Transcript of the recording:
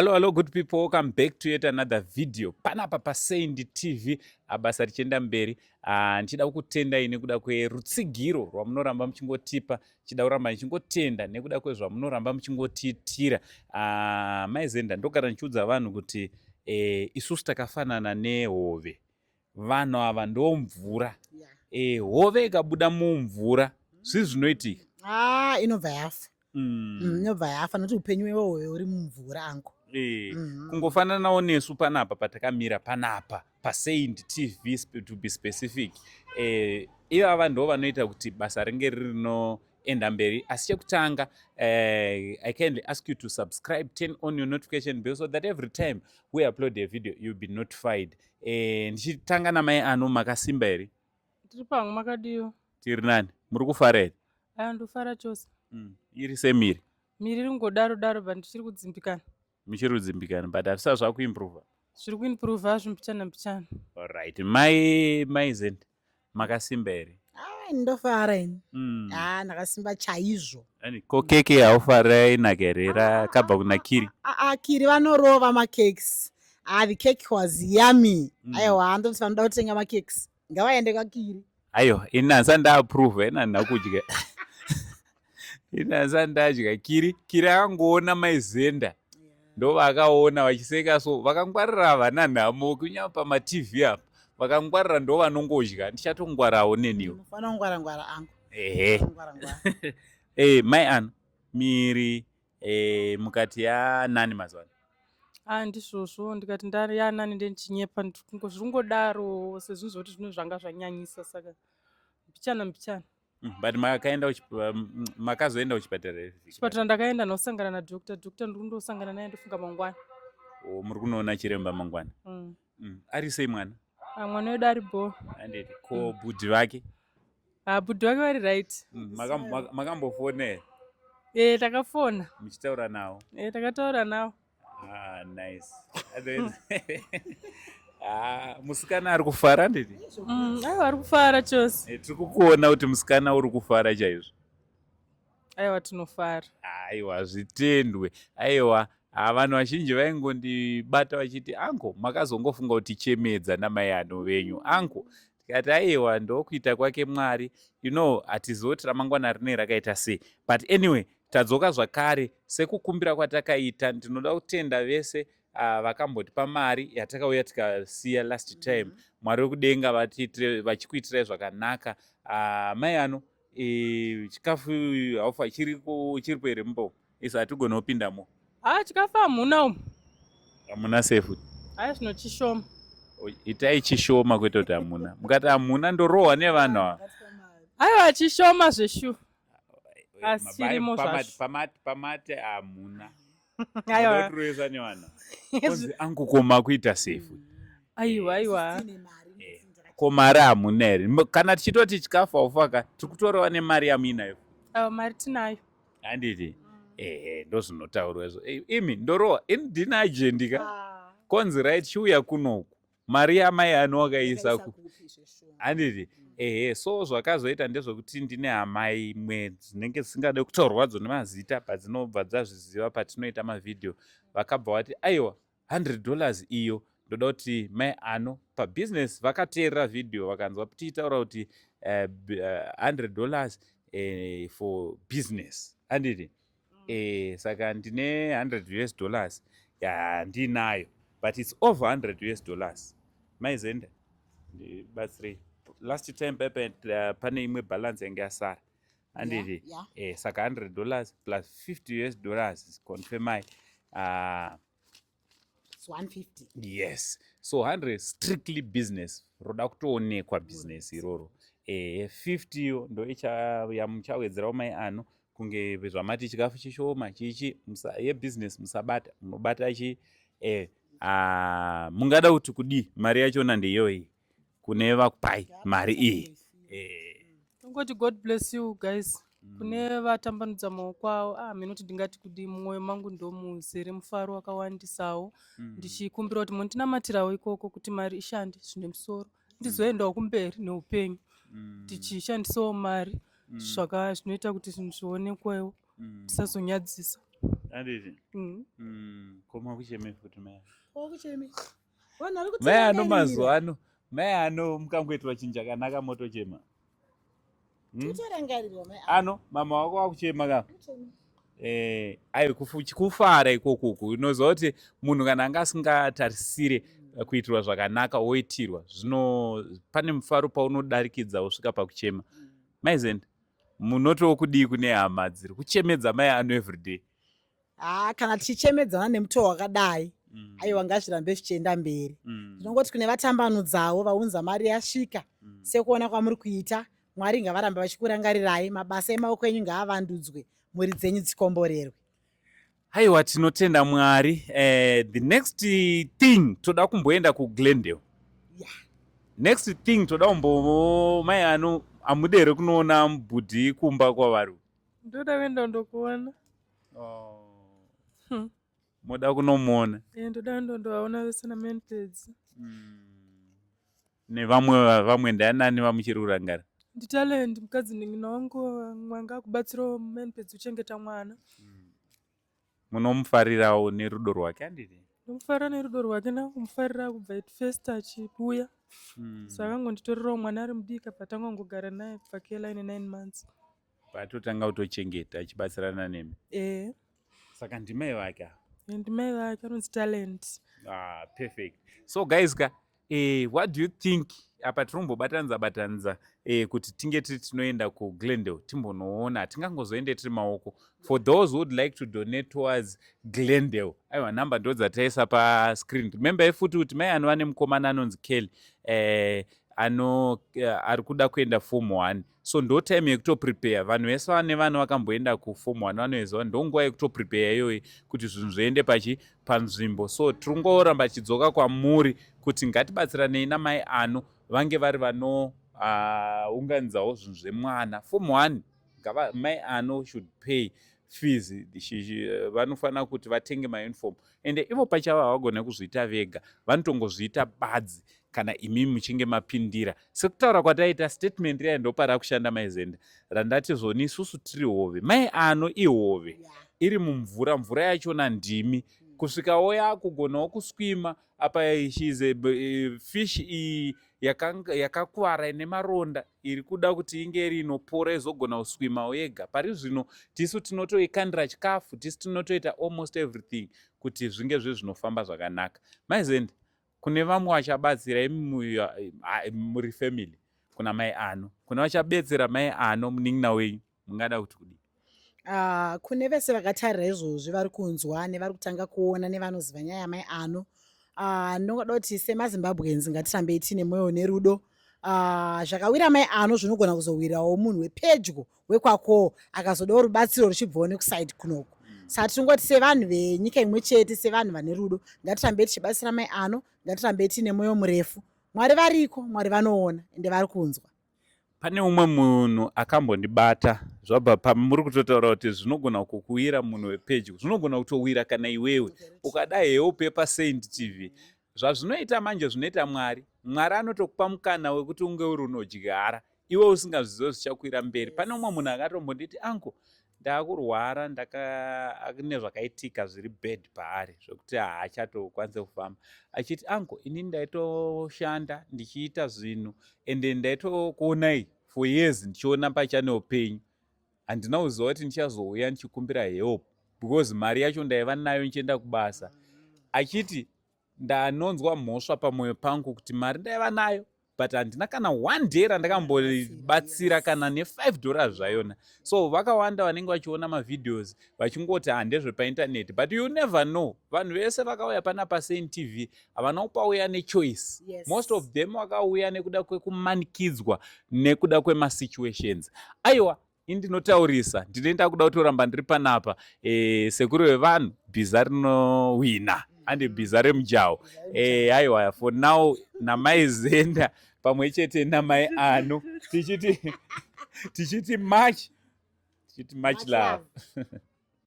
Hello, good people. Welcome back to yet another video. Panapa paSaindi TV. Basa richienda mberi. Ndichida kukutenda nekuda kwerutsigiro rwamunoramba muchingotipa. Ndichida kuramba ndichingotenda nekuda kwezvamunoramba muchingotiitira. Maizenda ndogara ndichiudza vanhu kuti isusu takafanana nehove. Vanhu ava ndomvura. Hove ikabuda mumvura, zvii zvinoitika? Inobva yafa. Inobva yafa nokuti upenyu hwehove huri mumvura angu. Kungofananawo nesu panapa patakamira panapa paSaindi TV to be specific. Ivava ndo vanoita kuti basa ringe rinoenda mberi. Asi chekutanga, I kindly ask you to subscribe, turn on your notification bell so that every time we upload a video you'll be notified. Ndichitanga namai ano makasimba here? Tiri pangu makadiyo. Tiri nani? Muri kufara here? Ndofara chose. Iri semiri? Miri ringodaro but ndichiri kudzimbikana. Muchiri kudzimbikana, but havisa zvakuimprova? Zviri kuimprova hazvo mbichana. Alright. Maizenda makasimba here? Ndofara ini. Ndakasimba chaizvo. Ko keke haufara inakerera kabva kuna Kiri? Kiri vanorova makekes. The cake was yummy. Aiwa, ndoti vanoda kutenga makekes. Ngavaende kwaKiri. Aiyo, ini hanza ndaapprove, ina ndakudya. Ini hanza ndadya Kiri akangoona Maizenda. Ndo vakaona vachiseka so vakangwarira vana nhamo kunyanya pamaTV apa. Vakangwarira ndo vanongodya. Ndichatongwarawo neniwo. Mufana ngwara angu. Mai ano miri mukati yanani mazuva ano? Ndizvozvo ndikati ndari yanani ndichinyepa zviringodaro sezvinhu zvokuti zvinhu zvanga zvanyanyisa saka mbichana. But makazoenda kuchipatara? Kuchipatara ndakaenda nosangana nadhokta. Dhokta ndiri kundosangana naye ndofunga mangwana. Muri kunoona chiremba mangwana? Ari sei mwana? Mwana wedu ari bho. Handiti. Ko bhudhi vake? Bhudhi vake vari right. Makambofona here? Takafona. Muchitaura navo? Takataura navo. Nice. Musikana ari kufara nditi? Aiwa, ari kufara chose. Tiri kukuona kuti musikana uri kufara chaizvo. Aiwa, tinofara. Aiwa, zvitendwe. Aiwa, vanhu vazhinji vaingondibata vachiti anko makazongofunga kuti chemedza namai ano venyu anko. Tikati aiwa ndokuita kwake Mwari. Hatizoti ramangwana rinei rakaita sei. But anyway, tadzoka zvakare sekukumbira kwatakaita. Ndinoda kutenda vese vakambotipa mari yatakauya tikasiya last time. Mwari wekudenga vachikuitirai zvakanaka. Mai ano chikafu haufa chiripo here mumba? Isa hatigona kupindamo. Chikafu hamuna umu. Hamuna sefu? Zvino chishoma. Itai chishoma kwete kuti hamuna. Mukati hamuna ndorohwa nevanhu ava. Aiwa, chishoma zveshu. Asirimo zvacho. Pamate hamuna. Aiwa. Kuresa nevanhu. Konzi angu koma kuita sefu. Aiwa. Ko mari hamuna here? Kana tichitoti chikafu haufaka, tiri kutorawo nemari yamuinayo? Mari tinayo. Handiti? Ndozvinotaurwa izvo. Imi ndorohwa, ndina ajendika. Konzi right chiuya kunoku. Mari yamai ano wakaisa ku. Handiti? So zvakazoita ndezvokuti ndine hama imwe dzinenge dzisingade kutaurwa dzo nemazita padzinobva dzazviziva patinoita mavideo. Vakabva vati aiwa $100 iyo ndoda kuti mai ano pabusiness vakateerera video vakanzwa tiitaura kuti $100 for business. Handiti? Saka ndine $100 ndinayo, but it's over $100. Maizenda batsirei. Last time pane imwe balance yange yasara. Handiti? Saka $100 plus $50 confirmai. It's 150. Yes. So 100 strictly business. Roda kutoonekwa business iroro. 50 yo ndo yamuchawedzerawo mai ano kunge zvamati chikafu chishoma chichi yebusiness musabata. Munobata chi mungada kuti kudi mari yachona ndeiyoyi kune vakupai mari iyi. Tongoti God bless you guys. Kune vatambanudza maoko avo. Minoti ndingati kudi mumwoyo mangu ndo muzere mufaro wakawandisawo. Ndichikumbira kuti mundinamatirawo ikoko kuti mari ishande zvine musoro. Ndizoendawo kumberi neupenyu. Tichishandisawo mari zvinoita kuti zvinhu zvionekwewo. Tisazonyadzisa. Anditi. Koma kucheme futi mai. Kucheme. Vanhu vari Mai ano kutsenga mazuva ano. Mai ano mukangoitwa chinhu chakanaka motochema. Kutorangarirwa mai Ano mama wako wakuchema ka. Aiwa kufara ikoko unoziva kuti munhu kana anga asingatarisire kuitirwa zvakanaka oitirwa zvino pane mufaro paunodarikidza usvika pakuchema. Maizenda munotokudii kune hama dziri kuchemedza mai ano everyday. Kana tichichemedzana nemutoo wakadai aiwa ngazvirambe zvichienda mberi. Ndinongoti kune vatambanudzawo vaunza mari yasvika sekuona kwamuri kuita, Mwari ngavarambe vachikurangarirai, mabasa emaoko enyu ngaavandudzwe, mhuri dzenyu dzikomborerwe. Aiwa tinotenda Mwari. The next thing toda kumboenda kuGlendale. Next thing toda kumbo mai ano amudere kunoona mubhudhi kumba kwavari. Ndoda kuenda ndokuona. Moda kunomuona. Ndoda ndovaona vese namenpedzi. Nevamwe ndianani vamuchiri kurangara? Nditalent mukadzi ndinongo mwanga kubatsirawo menpedzi kuchengeta mwana. Munomufarirawo nerudo rwake anditi? Ndomufarira nerudo rwake nakumufarira kubva at first achiuya. Saka ngonditorerawo mwana ari mudika patangongogara naye kubva kelaine 9 months. Patotanga kutochengeta achibatsirana nemi. Saka ndimai vake. Ndimai vake anonzi Talent. Perfect. So guys what do you think apa tirombobatanidza kuti tinge tiri tinoenda kuGlendale timbonoona tingangozoende tiri maoko. For those who would like to donate towards Glendale, aiwa namba ndo dzataisa pascreen. Remember futi kuti mai ano ane mukomana anonzi Kelly ari kuda kuenda form 1. So ndo time yekutoprepare. Vanhu vese vane vanhu vakamboenda kuform 1 vanoziva ndo nguva yekutoprepare iyoyi kuti zvinhu zviende panzvimbo. So tirongoramba chidzoka kwamuri kuti ngatibatsiranei namai ano vange vari vanounganidzawo zvinhu zvemwana. Form 1 mai ano should pay fees. Vanofanira kuti vatenge mauniform ende ivo pachavo havagona kuzviita vega, vanotongozviita badzi kana imi muchinge mapindira. Sekutaura kwataita statement riya ndopara kushanda maizenda randati zvoni isusu tiri hove, mai ano ihove iri mumvura, mvura yachona ndimi kusvikawo yakugonawo kuswima apa shize fish iyi yakakwara ine maronda iri kuda kuti inge iri inopora izogona kuswimawo yega. Pari zvino tisu tinotoikandira chikafu, tisu tinotoita almost everything kuti zvinge zvinofamba zvakanaka. Maizenda kune vamwe vachabatsira muri family, kuna mai ano, kuna vachabetsera mai ano munin'ina wenyu, mungada kuti kudii? Kune vese vakatarira izvozvi vari kunzwa nevari kutanga kuona nevanoziva nyaya yamai ano, ndinoda kuti semazimbabwenzi ngatirambei tine mwoyo nerudo. Zvakawira mai ano zvinogona kuzowirawo munhu wepedyo wekwakowo akazodawo rubatsiro ruchibvawo nekusaidi kunoko. Saka tinongoti sevanhu venyika imwe chete, sevanhu vane rudo, ngatirambei tichibatsira mai ano, ngatirambei tine mwoyo murefu. Mwari variko, Mwari vanoona ende vari kunzwa. Pane umwe munhu akambondibata zvabva pamuri kutotaura kuti zvinogona kukuwira munhu wepedyo, zvinogona kutowira kana iwewe ukadai hewope paSaint TV. Zvazvinoita manje zvinoita Mwari. Mwari anotokupa mukana wekuti unge uri unodyara iwe usingazvizivi zvichakuira mberi. Pane umwe munhu akatombonditi angu ndakurwara nezvakaitika zviri bad paari zvokuti haachatokwanise kufamba, achiti angu ini ndaitoshanda ndichiita zvinhu ende ndaitokuonai for years ndichiona pachannel penyu, handina kuziva kuti ndichazouya ndichikumbira help because mari yacho ndaiva nayo nichienda kubasa. Achiti ndanonzwa mhosva pamwoyo pangu kuti mari ndaiva nayo but handina kana 1 day randakambobatsira kana ne$5 zvayona. So vakawanda vanenge vachiona mavideos vachingoti handezvepainternet, but you never know. Vanhu vese vakauya pana paSaint TV havana kupauya nechoice. Most of them vakauya nekuda kwekumanikidzwa nekuda kwemasituations. Aiwa indinotaurisa ndinoenda kuda kutoramba ndiri panapa sekuru vevanhu bhiza rinowina ande bhiza remujaho. Aiwa for now namaizenda pamwe chete namai ano tichiti much love.